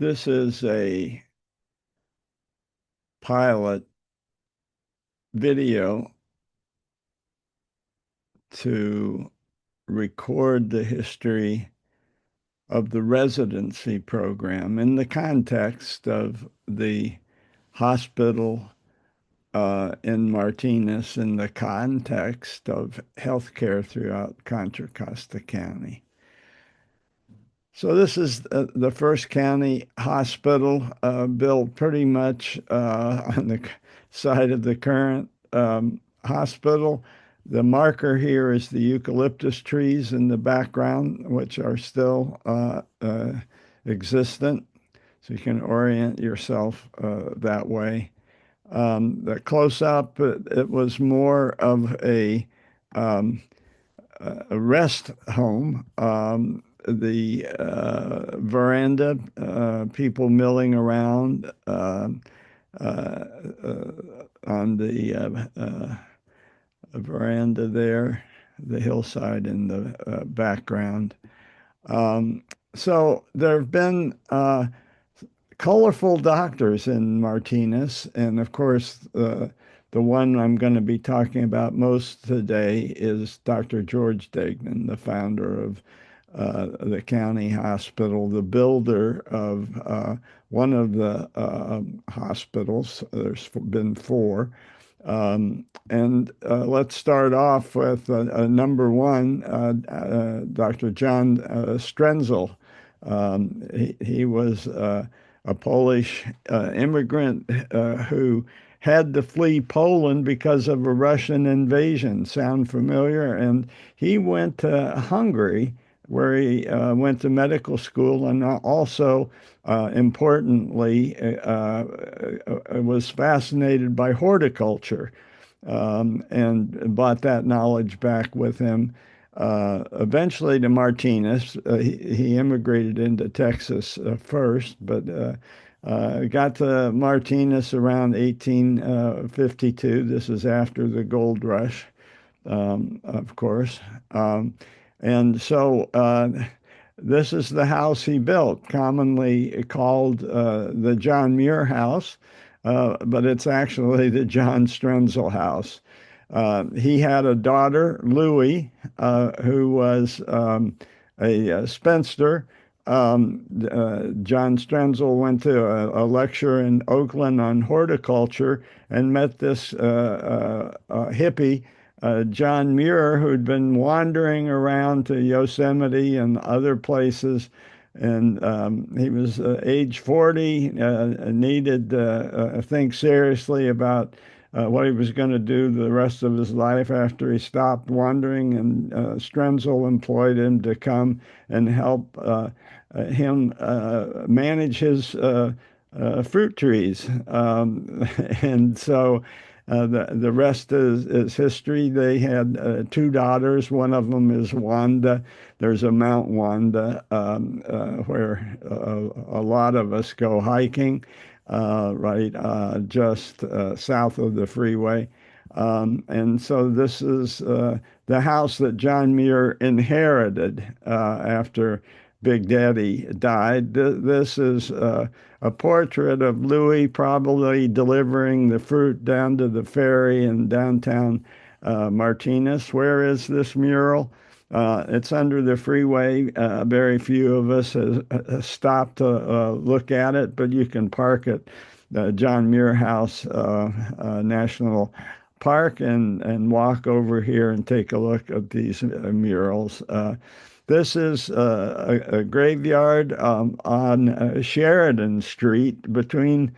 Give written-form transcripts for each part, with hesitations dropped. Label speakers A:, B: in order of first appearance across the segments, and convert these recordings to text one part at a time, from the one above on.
A: This is a pilot video to record the history of the residency program in the context of the hospital in Martinez, in the context of healthcare throughout Contra Costa County. So this is the first county hospital built pretty much on the side of the current hospital. The marker here is the eucalyptus trees in the background, which are still existent. So you can orient yourself that way. The close-up, it was more of um, a rest home. The veranda, people milling around uh, on the veranda there, the hillside in the background. Um, so there have been colorful doctors in Martinez, and of course, the one I'm going to be talking about most today is Dr. George Degnan, the founder of the county hospital, the builder of one of the hospitals. There's been four. And let's start off with number one, Dr. John Strenzel. He was a Polish immigrant who had to flee Poland because of a Russian invasion. Sound familiar? And he went to Hungary, where he went to medical school, and also, importantly, was fascinated by horticulture, and brought that knowledge back with him. Eventually to Martinez. He immigrated into Texas first, but got to Martinez around 1852. This is after the gold rush, of course. And so this is the house he built, commonly called the John Muir House, but it's actually the John Strenzel House. He had a daughter, Louie, who was a spinster. John Strenzel went to a lecture in Oakland on horticulture and met this hippie, John Muir, who'd been wandering around to Yosemite and other places. And he was age 40, needed to think seriously about what he was going to do the rest of his life after he stopped wandering. And Strenzel employed him to come and help him manage his fruit trees. And so the rest is history. They had two daughters. One of them is Wanda. There's a Mount Wanda where a lot of us go hiking, right just south of the freeway. And so this is the house that John Muir inherited after Big Daddy died. This is a portrait of Louis probably delivering the fruit down to the ferry in downtown Martinez. Where is this mural? It's under the freeway. Very few of us has stopped to look at it, but you can park at the John Muir House National Park and walk over here and take a look at these murals. This is a graveyard on Sheridan Street between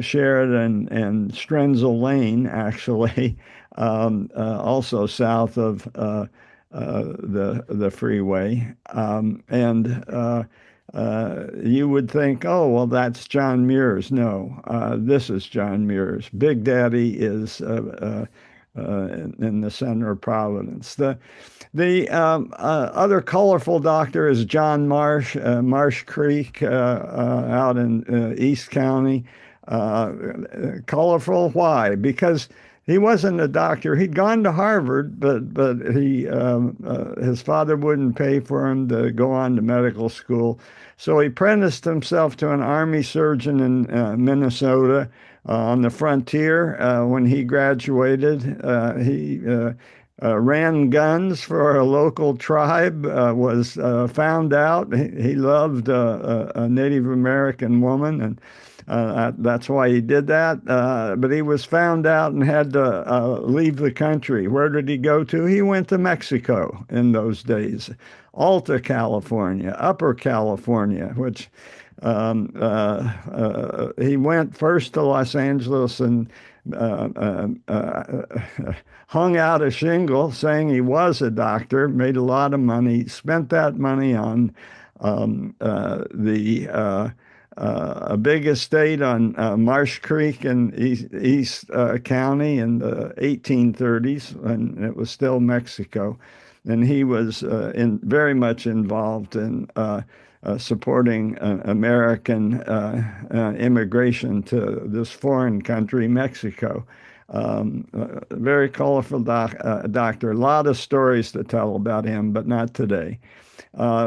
A: Sheridan and Strenzel Lane, actually, also south of the freeway. You would think, oh, well, that's John Muir's. No, this is John Muir's. Big Daddy is in the center of Providence. The other colorful doctor is John Marsh, Marsh Creek out in East County. Colorful, why? Because he wasn't a doctor. He'd gone to Harvard, but his father wouldn't pay for him to go on to medical school, so he apprenticed himself to an army surgeon in Minnesota on the frontier. When he graduated, he ran guns for a local tribe. Was found out he loved a Native American woman and. That's why he did that. But he was found out and had to leave the country. Where did he go to? He went to Mexico in those days, Alta California, Upper California, which he went first to Los Angeles and uh, uh, uh, hung out a shingle saying he was a doctor, made a lot of money, spent that money on the a big estate on Marsh Creek in East County in the 1830s, and it was still Mexico. And he was very much involved in supporting American immigration to this foreign country, Mexico. Very colorful doctor. A lot of stories to tell about him, but not today.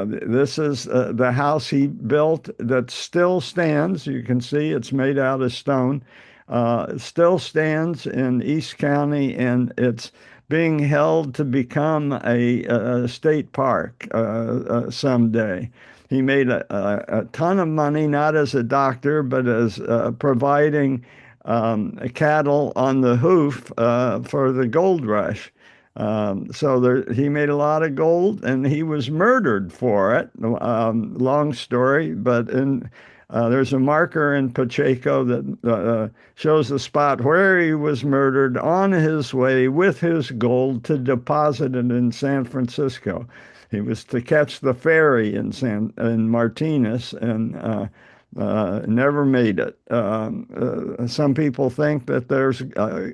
A: This is the house he built that still stands. You can see it's made out of stone. It still stands in East County, and it's being held to become a state park someday. He made a ton of money, not as a doctor, but as providing cattle on the hoof for the gold rush. So he made a lot of gold, and he was murdered for it. Long story, but there's a marker in Pacheco that shows the spot where he was murdered on his way with his gold to deposit it in San Francisco. He was to catch the ferry in Martinez, and never made it. Some people think that there's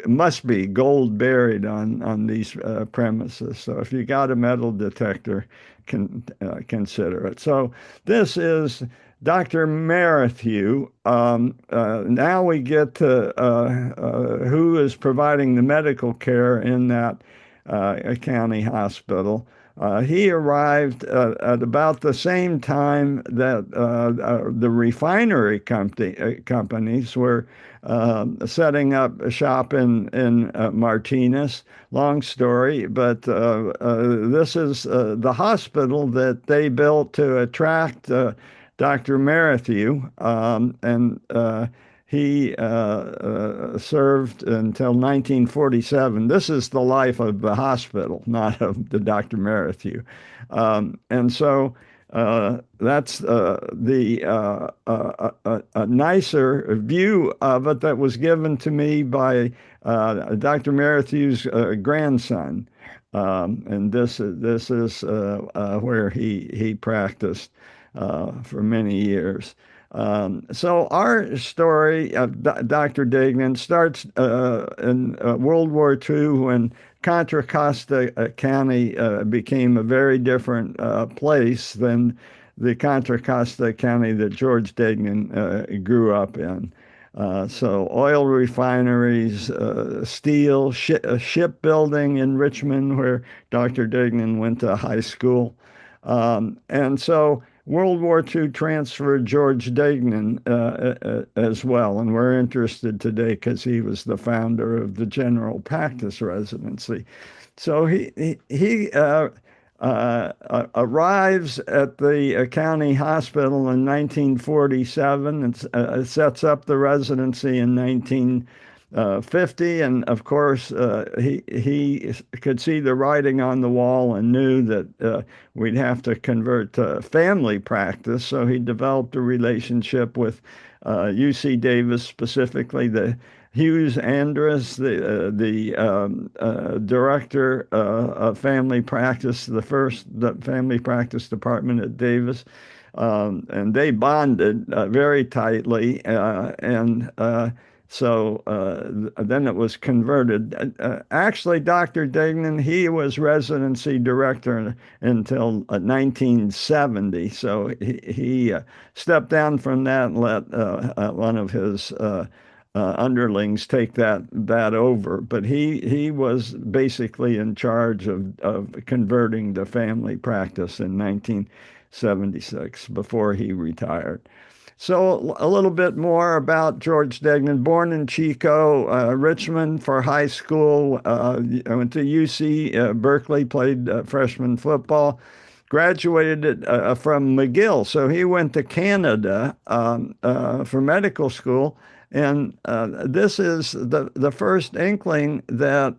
A: must be gold buried on these premises. So if you got a metal detector, can consider it. So this is Dr. Merrithew. Now we get to who is providing the medical care in that county hospital. He arrived at about the same time that the refinery companies were setting up a shop in Martinez. Long story, but this is the hospital that they built to attract Dr. Merrithew, and he served until 1947. This is the life of the hospital, not of the Dr. Merrithew. And so that's a nicer view of it that was given to me by Dr. Merrithew's grandson. And this is where he practiced for many years. So our story of Dr. Dignan starts in World War II when Contra Costa County became a very different place than the Contra Costa County that George Dignan grew up in. So oil refineries, steel, shipbuilding in Richmond, where Dr. Dignan went to high school. And so World War II transferred George Dignan as well, and we're interested today because he was the founder of the general practice residency. So he arrives at the county hospital in 1947 and sets up the residency in 1950, and of course he could see the writing on the wall and knew that we'd have to convert to family practice. So he developed a relationship with UC Davis, specifically the Hughes Andrus, the director of family practice, the family practice department at Davis. And they bonded very tightly, and so then it was converted. Actually, Dr. Dignan, he was residency director until 1970. So he stepped down from that and let one of his underlings take that over. But he was basically in charge of converting the family practice in 1976 before he retired. So a little bit more about George Degnan. Born in Chico, Richmond for high school. I went to UC Berkeley, played freshman football. Graduated from McGill, so he went to Canada for medical school. And this is the first inkling that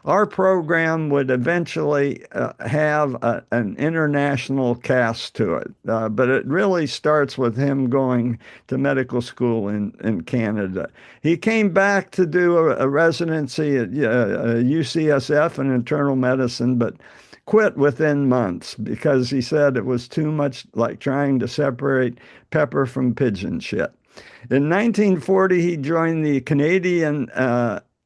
A: our program would eventually have an international cast to it. But it really starts with him going to medical school in Canada. He came back to do a residency at UCSF in internal medicine, but quit within months because he said it was too much like trying to separate pepper from pigeon shit. In 1940, he joined the Canadian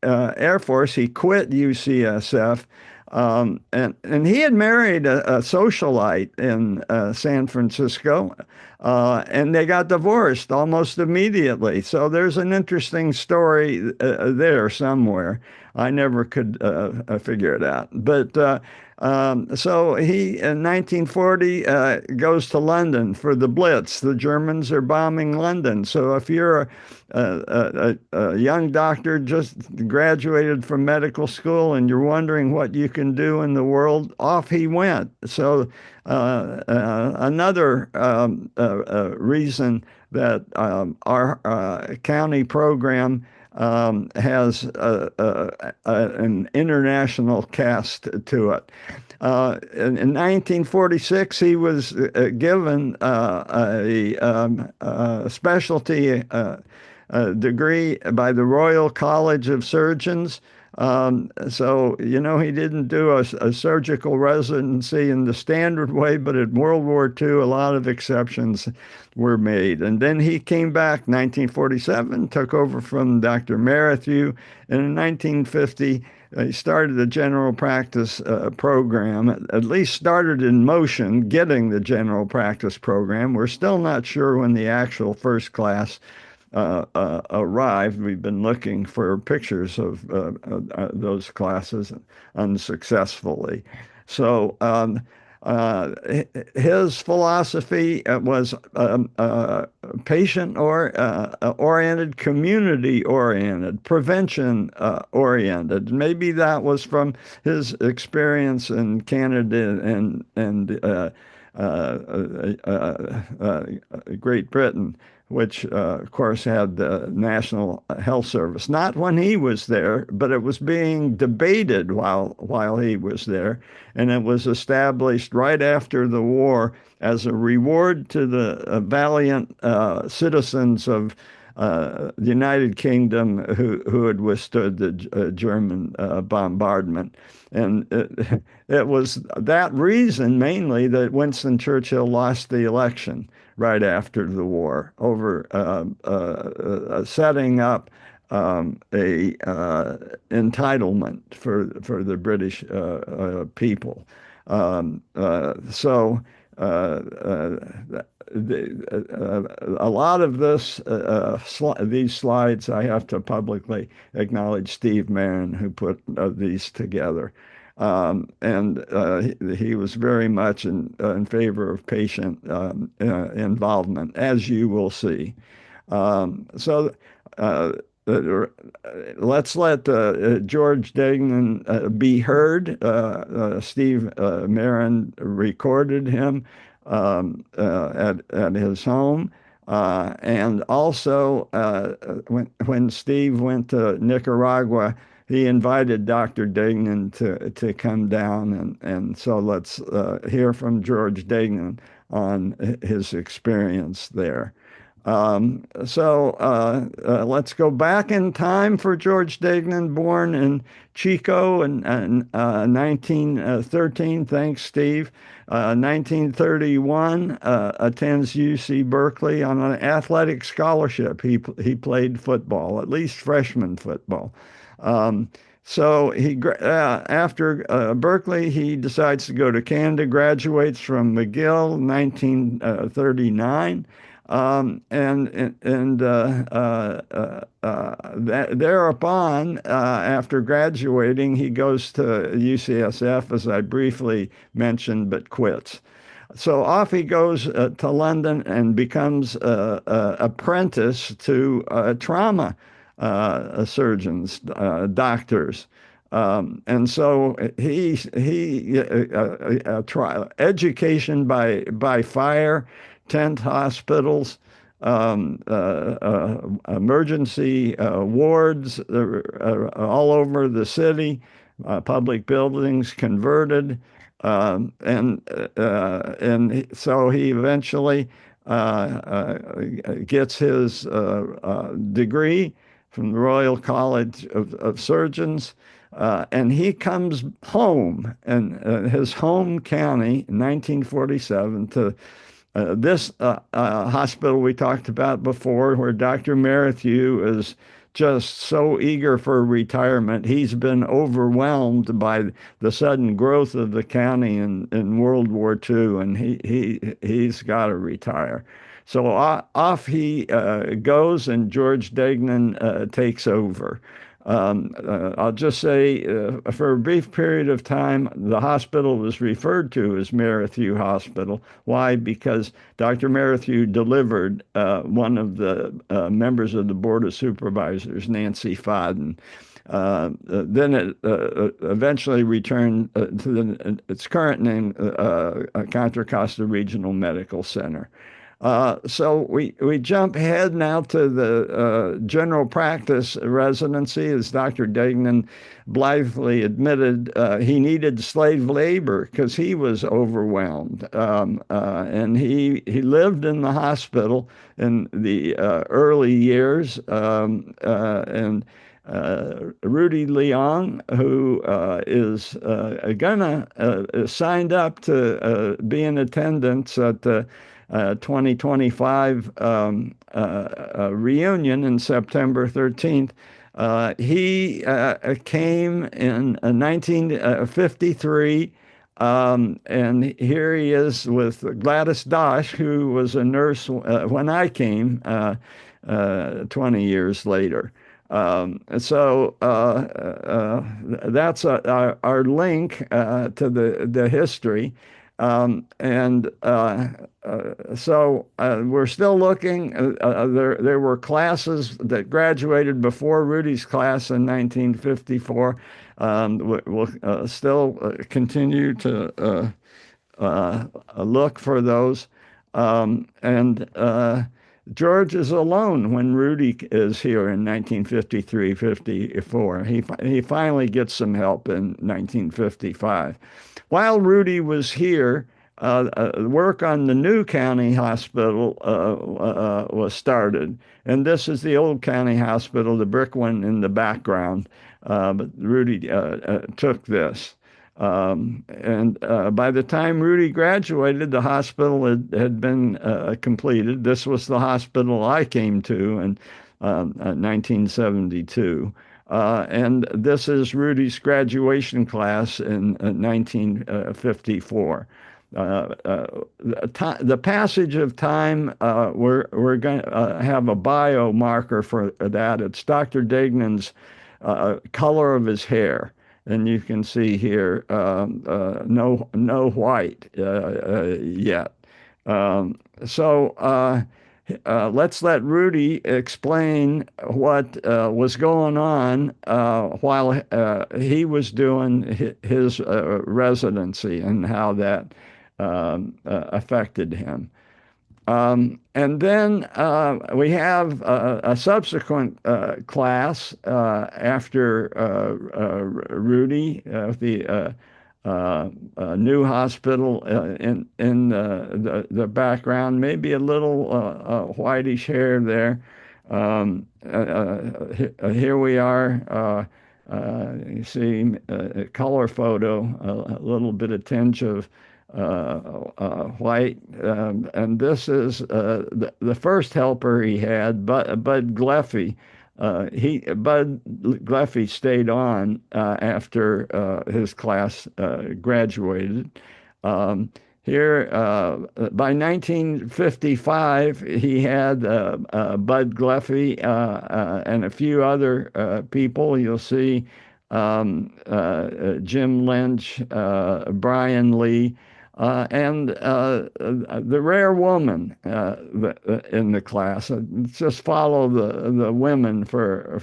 A: Air Force. He quit UCSF. And he had married a socialite in San Francisco, and they got divorced almost immediately. So there's an interesting story there somewhere. I never could figure it out. But so he, in 1940, goes to London for the Blitz. The Germans are bombing London. So if you're a young doctor just graduated from medical school and you're wondering what you can do in the world, off he went. So another reason that our county program has an international cast to it. In 1946, he was given a specialty degree by the Royal College of Surgeons. So, he didn't do a surgical residency in the standard way, but in World War II, a lot of exceptions were made. And then he came back 1947, took over from Dr. Merrithew, and in 1950, he started the general practice program, at least started in motion, getting the general practice program. We're still not sure when the actual first class arrived. We've been looking for pictures of those classes unsuccessfly. So his philosophy was patient oriented, community oriented, prevention oriented. Maybe that was from his experience in Canada and Great Britain, which, of course, had the National Health Service. Not when he was there, but it was being debated while he was there. And it was established right after the war as a reward to the valiant citizens of the United Kingdom who had withstood the German bombardment. And it was that reason mainly that Winston Churchill lost the election right after the war over setting up a entitlement for the British people. So a lot of these slides, I have to publicly acknowledge Steve Marin, who put these together. And he was very much in favor of patient involvement, as you will see. So let's let George Degnan be heard. Steve Marin recorded him at his home. And also, when Steve went to Nicaragua, he invited Dr. Degnan to come down. And so let's hear from George Degnan on his experience there. So let's go back in time for George Degnan, born in Chico in 1913. Thanks, Steve. 1931, attends UC Berkeley on an athletic scholarship. He played football, at least freshman football. So after Berkeley, he decides to go to Canada, graduates from McGill in 1939. Thereupon, after graduating, he goes to UCSF, as I briefly mentioned, but quits. So off he goes to London and becomes apprentice to trauma surgeons, doctors. And so education by fire, tent hospitals, emergency wards all over the city, public buildings converted. And so he eventually gets his degree from the Royal College of Surgeons. And he comes home in his home county in 1947 to this hospital we talked about before, where Dr. Merrithew is just so eager for retirement. He's been overwhelmed by the sudden growth of the county in World War II, and he's got to retire. So off he goes, and George Degnan takes over. I'll just say, for a brief period of time, the hospital was referred to as Merrithew Hospital. Why? Because Dr. Merrithew delivered one of the members of the Board of Supervisors, Nancy Fodden. Then it eventually returned to its current name, Contra Costa Regional Medical Center. So we jump ahead now to the general practice residency, as Dr. Degnan blithely admitted. He needed slave labor because he was overwhelmed. And he lived in the hospital in the early years. And Rudy Leong, who is signed up to be in attendance at the 2025 reunion in September 13th. He came in 1953, and here he is with Gladys Dosh, who was a nurse when I came 20 years later. So that's our link to the history. So we're still looking. There were classes that graduated before Rudy's class in 1954. We'll still continue to look for those. George is alone when Rudy is here in 1953, 54. He finally gets some help in 1955. While Rudy was here, work on the new county hospital was started. And this is the old county hospital, the brick one in the background. But Rudy took this. And by the time Rudy graduated, the hospital had been completed. This was the hospital I came to in 1972. And this is Rudy's graduation class in 1954. The passage of time, we're going to have a biomarker for that. It's Dr. Degnan's color of his hair. And you can see here, no white yet. Let's let Rudy explain what was going on while he was doing his residency and how that affected him. And then we have a subsequent class after Rudy, the new hospital in the background, maybe a little whitish hair there. Here we are. You see a color photo, a little bit of tinge of white, and this is the first helper he had, Bud Gleffy. Bud Gleffy stayed on after his class graduated. here, by 1955, he had Bud Gleffy and a few other people. You'll see Jim Lynch, Brian Lee, and the rare woman in the class. Just follow the women for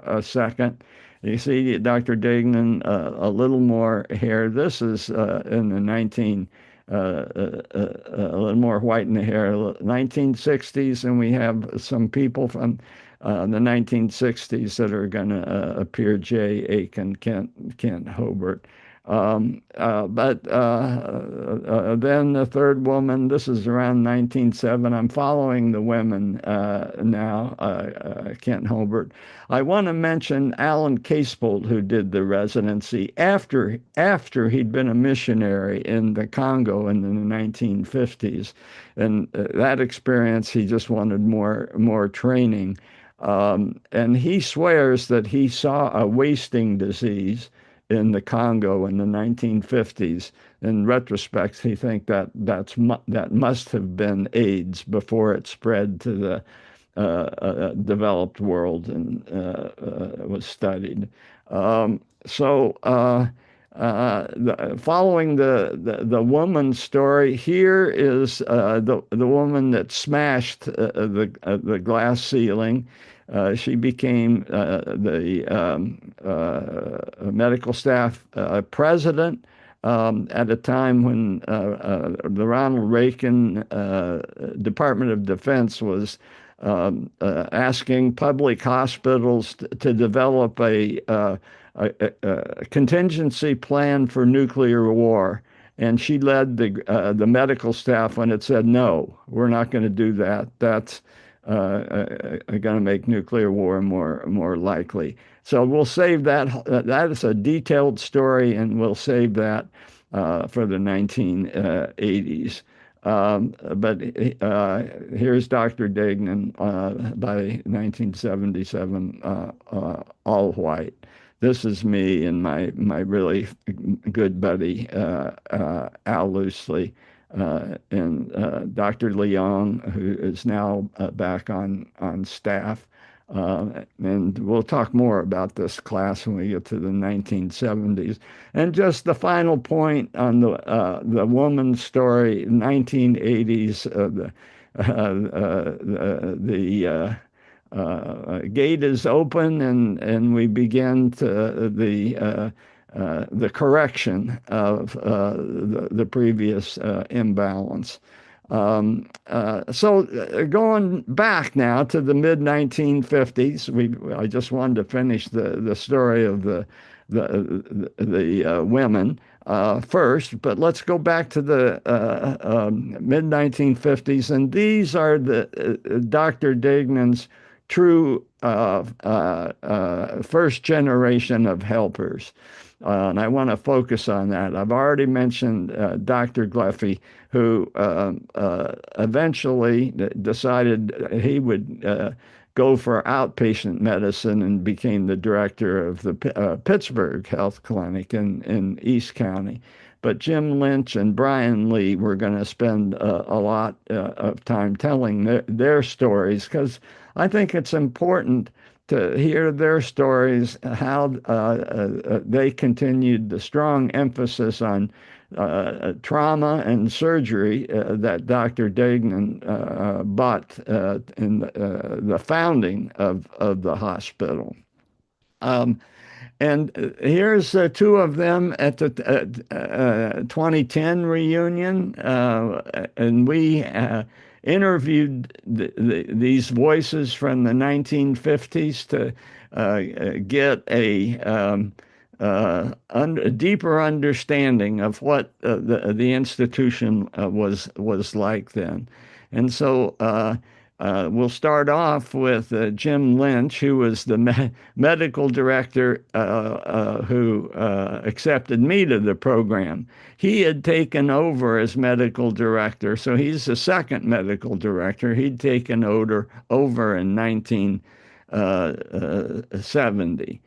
A: a second. You see Dr. Degnan, a little more hair. This is in the 19 a little more white in the hair, 1960s, and we have some people from the 1960s that are going to appear: Jay Aiken, Kent Hobart. But then the third woman, this is around 1907. I'm following the women now, Kent Hobart. I want to mention Alan Casebolt, who did the residency after he'd been a missionary in the Congo in the 1950s. And that experience, he just wanted more training. And he swears that he saw a wasting disease in the Congo in the 1950s. In retrospect, he thinks that must have been AIDS before it spread to the developed world and was studied. Following the woman's story, here is the woman that smashed the glass ceiling. She became the medical staff president at a time when the Ronald Reagan Department of Defense was asking public hospitals to develop a contingency plan for nuclear war. And she led the medical staff when it said, no, we're not going to do that. That's going to make nuclear war more likely. So we'll save that. That is a detailed story, and we'll save that for the 1980s. But here's Dr. Degnan by 1977, all white. This is me and my really good buddy Al Loosely, and Dr. Leong, who is now back on staff. And we'll talk more about this class when we get to the 1970s. And just the final point on the woman's story, 1980s, the gate is open, and we begin to the correction of the previous imbalance. So going back now to the mid 1950s, I just wanted to finish the story of the women first, but let's go back to the mid 1950s, and these are the Dr. Degnan's true first generation of helpers. And I want to focus on that. I've already mentioned Dr. Gleffy, who eventually decided he would go for outpatient medicine and became the director of the Pittsburgh Health Clinic in East County. But Jim Lynch and Brian Lee were going to spend a lot of time telling their stories, because I think it's important to hear their stories, how they continued the strong emphasis on trauma and surgery that Dr. Degnan brought in the founding of the hospital. And here's two of them at the 2010 reunion, and we interviewed these voices from the 1950s to get a deeper understanding of what the institution was like then. And so we'll start off with Jim Lynch, who was the medical director who accepted me to the program. He had taken over as medical director, so he's the second medical director. He'd taken over in 1970.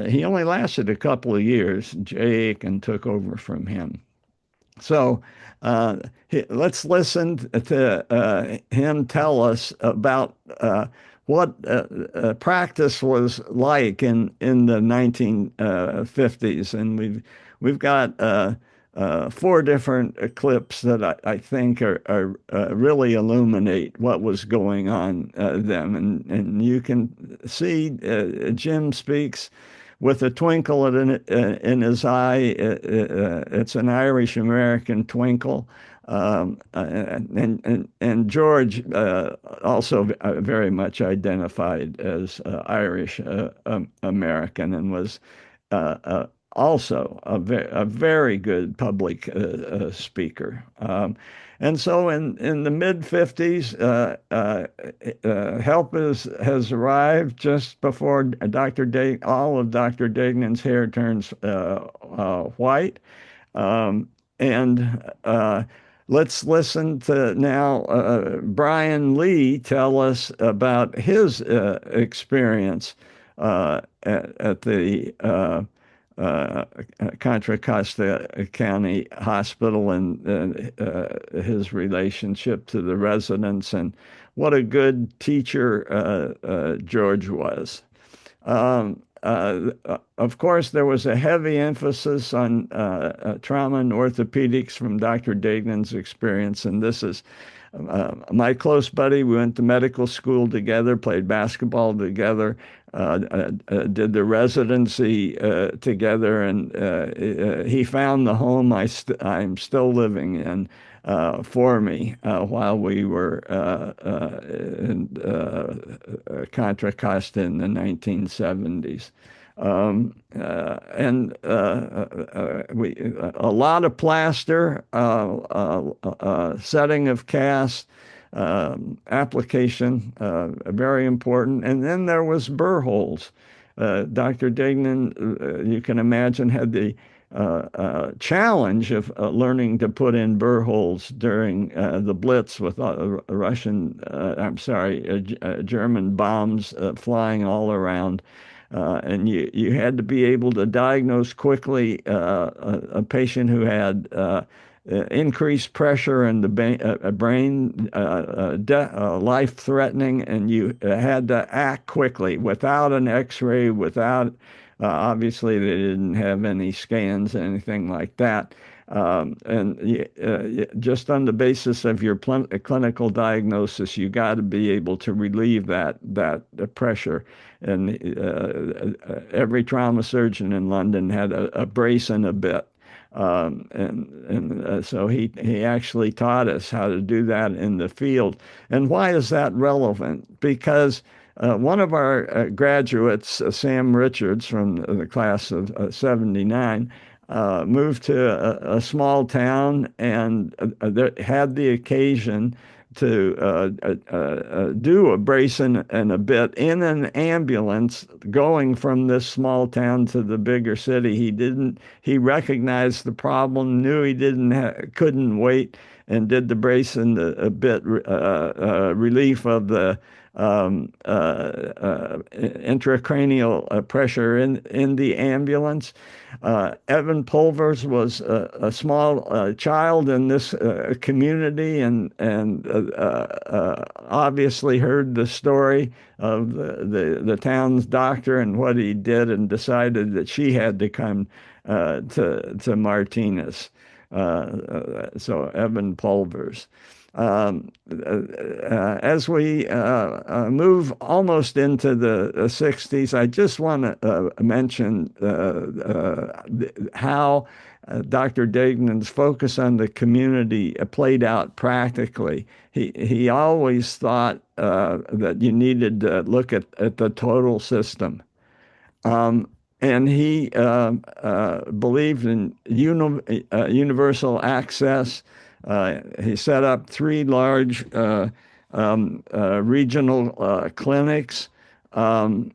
A: He only lasted a couple of years. Jay Aiken took over from him. So let's listen to him tell us about what practice was like in the 1950s, and we've got four different clips that I think are really illuminate what was going on then, and you can see Jim speaks with a twinkle in his eye. It's an Irish American twinkle. And George also very much identified as Irish American and was also a very good public speaker. And so in the mid 50s, help has arrived just before all of Dr. Dagnan's hair turns white. Um, and let's listen to now Brian Lee tell us about his experience at the Contra Costa County Hospital and his relationship to the residents and what a good teacher George was. Of course, there was a heavy emphasis on trauma and orthopedics from Dr. Dagnan's experience, and this is my close buddy. We went to medical school together, played basketball together, did the residency together, and he found the home I'm still living in for me while we were in Contra Costa in the 1970s. And a lot of plaster, setting of cast, application, very important. And then there was burr holes. Dr. Dagnan, you can imagine, had the challenge of learning to put in burr holes during the Blitz with German bombs flying all around. And you had to be able to diagnose quickly a patient who had increased pressure in the brain, life-threatening, and you had to act quickly without an X-ray, without obviously they didn't have any scans, anything like that. And just on the basis of your clinical diagnosis, you got to be able to relieve that pressure. And every trauma surgeon in London had a brace and a bit. So he actually taught us how to do that in the field. And why is that relevant? Because one of our graduates, Sam Richards from the class of 79, moved to a small town and had the occasion to do a brace and a bit in an ambulance going from this small town to the bigger city. He recognized the problem, knew he couldn't wait, and did the brace and a bit relief of the intracranial pressure in the ambulance. Evan Pulvers was a small child in this community and obviously heard the story of the town's doctor and what he did and decided that she had to come to Martinez. So Evan Pulvers. As we move almost into the 60s, I just want to mention how Dr. Dagnan's focus on the community played out practically. He always thought that you needed to look at the total system. And he believed in universal access. He set up three large regional clinics in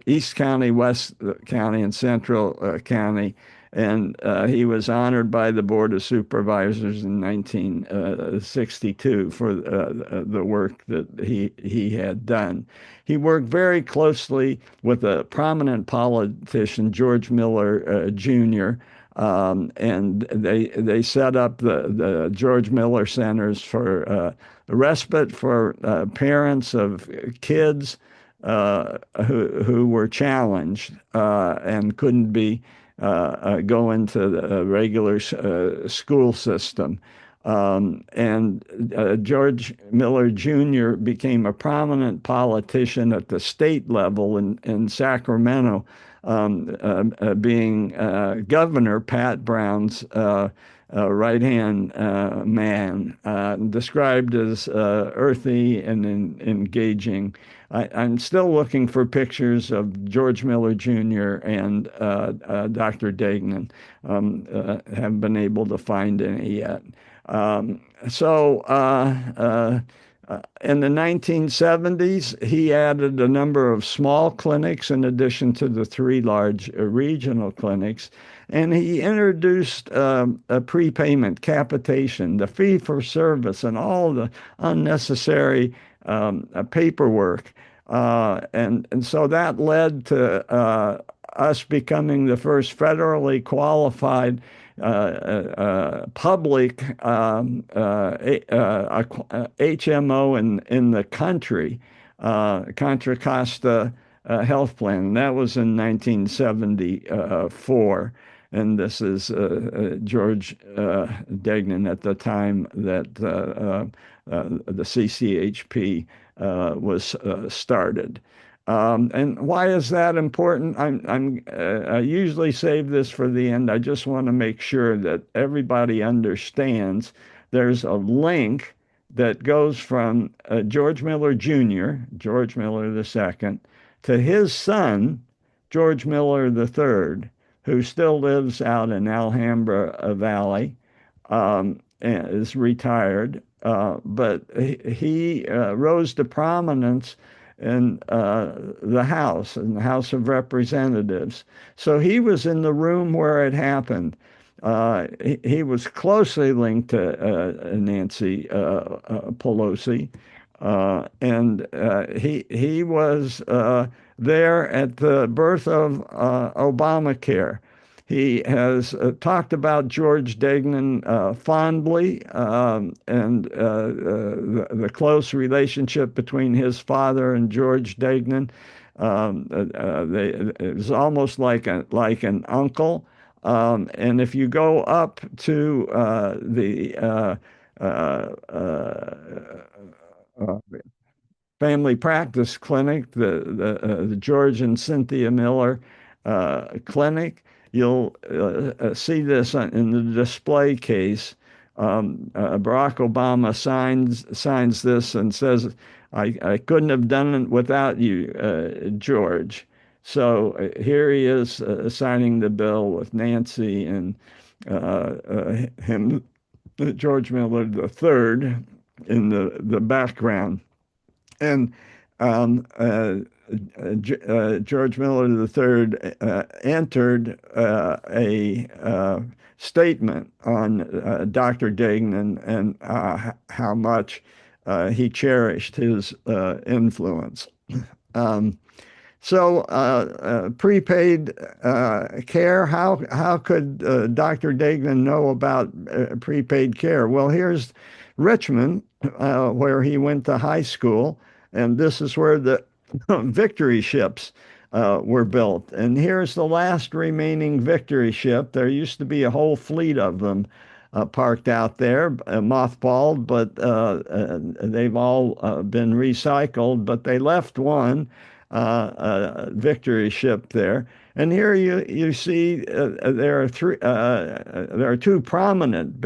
A: East County, West County, and Central County. and he was honored by the Board of Supervisors in 1962 for the work that he had done. He worked very closely with a prominent politician, George Miller Jr., and they set up the George Miller Centers for respite for parents of kids who were challenged and couldn't be go into the regular school system. And George Miller Jr. became a prominent politician at the state level in Sacramento, being Governor Pat Brown's right-hand man, described as earthy and engaging. I'm still looking for pictures of George Miller Jr. and Dr. Degnan. Haven't been able to find any yet. In the 1970s, he added a number of small clinics in addition to the three large regional clinics. And he introduced a prepayment, capitation, the fee for service, and all the unnecessary paperwork. And so that led to us becoming the first federally qualified public HMO in the country, Contra Costa Health Plan. And that was in 1974. And this is George Degnan at the time that the CCHP was started. And why is that important? I usually save this for the end. I just want to make sure that everybody understands there's a link that goes from George Miller Jr., George Miller II, to his son, George Miller III, who still lives out in Alhambra Valley, and is retired. But he rose to prominence in the House of Representatives. So he was in the room where it happened. He was closely linked to Nancy Pelosi, and he was there at the birth of Obamacare. He has talked about George Degnan fondly, and the close relationship between his father and George Degnan. It was almost like an uncle. And if you go up to the family practice clinic, the George and Cynthia Miller clinic, you'll see this in the display case. Barack Obama signs this and says, I couldn't have done it without you, George. So here he is signing the bill with Nancy and him, George Miller III, in the background. And George Miller III entered a statement on Dr. Degnan and how much he cherished his influence. Prepaid care, how could Dr. Degnan know about prepaid care? Well, here's Richmond, where he went to high school, and this is where the Victory ships were built. And here's the last remaining Victory ship. There used to be a whole fleet of them parked out there, mothballed, but they've all been recycled. But they left one Victory ship there. And here you see there are two prominent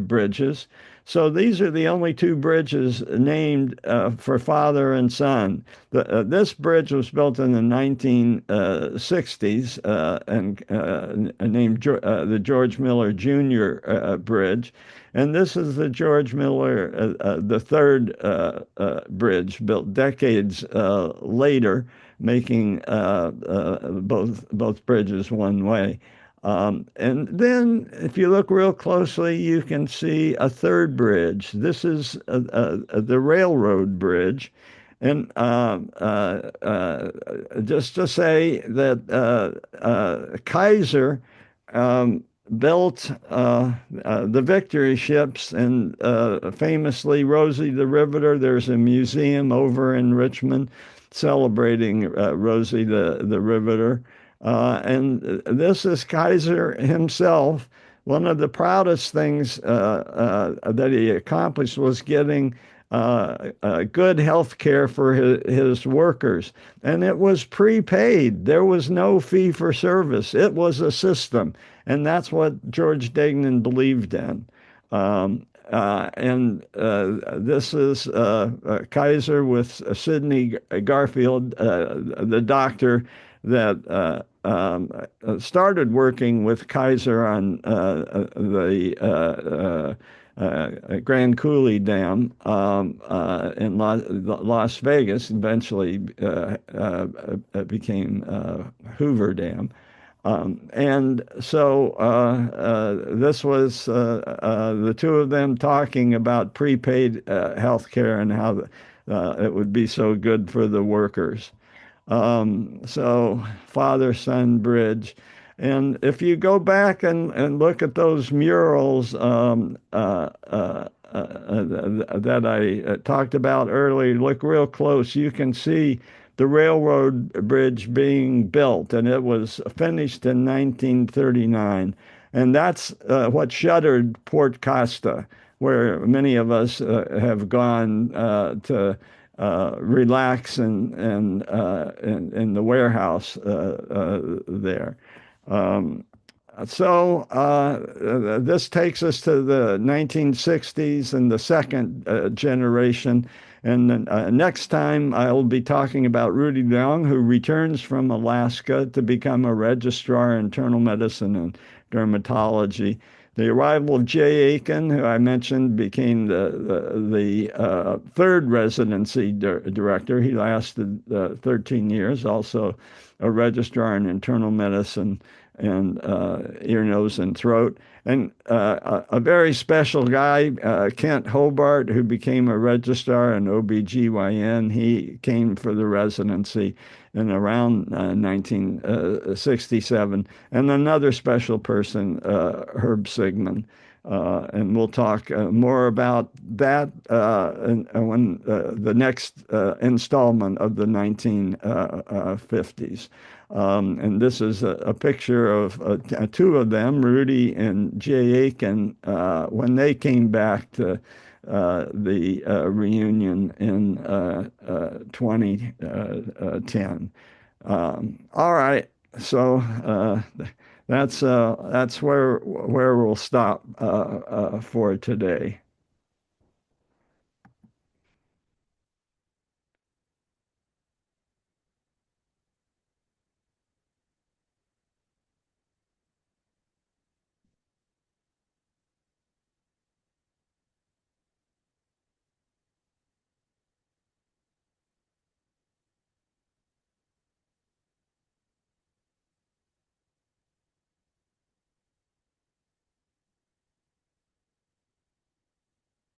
A: bridges. So these are the only two bridges named for father and son. This bridge was built in the 1960s and named the George Miller Jr. Bridge. And this is the George Miller the third bridge, built decades later, making both bridges one way. And then, if you look real closely, you can see a third bridge. This is the railroad bridge. And just to say that Kaiser built the victory ships, and famously Rosie the Riveter. There's a museum over in Richmond celebrating Rosie the Riveter. And this is Kaiser himself. One of the proudest things that he accomplished was getting good health care for his workers. And it was prepaid. There was no fee for service. It was a system. And that's what George Degnan believed in. And this is Kaiser with Sidney Garfield, the doctor that started working with Kaiser on the Grand Coulee Dam in Las Vegas. Eventually became Hoover Dam. And so this was the two of them talking about prepaid health care and how it would be so good for the workers. So father-son bridge. And if you go back and look at those murals that I talked about earlier, look real close, you can see the railroad bridge being built, and it was finished in 1939. And that's what shuttered Port Costa, where many of us have gone to relax in the warehouse there. Um, this takes us to the 1960s and the second generation. And then, next time I'll be talking about Rudy Leong, who returns from Alaska to become a registrar in internal medicine and dermatology. The arrival of Jay Aiken, who I mentioned, became the third residency director. He lasted 13 years, also a registrar in internal medicine and ear, nose, and throat. And a very special guy, Kent Hobart, who became a registrar in OBGYN. He came for the residency in around 1967. And another special person, Herb Sigmund. And we'll talk more about that when the next installment of the 1950s. And this is a picture of two of them, Rudy and Jay Aiken, when they came back to the reunion in 2010. All right, so that's where we'll stop for today.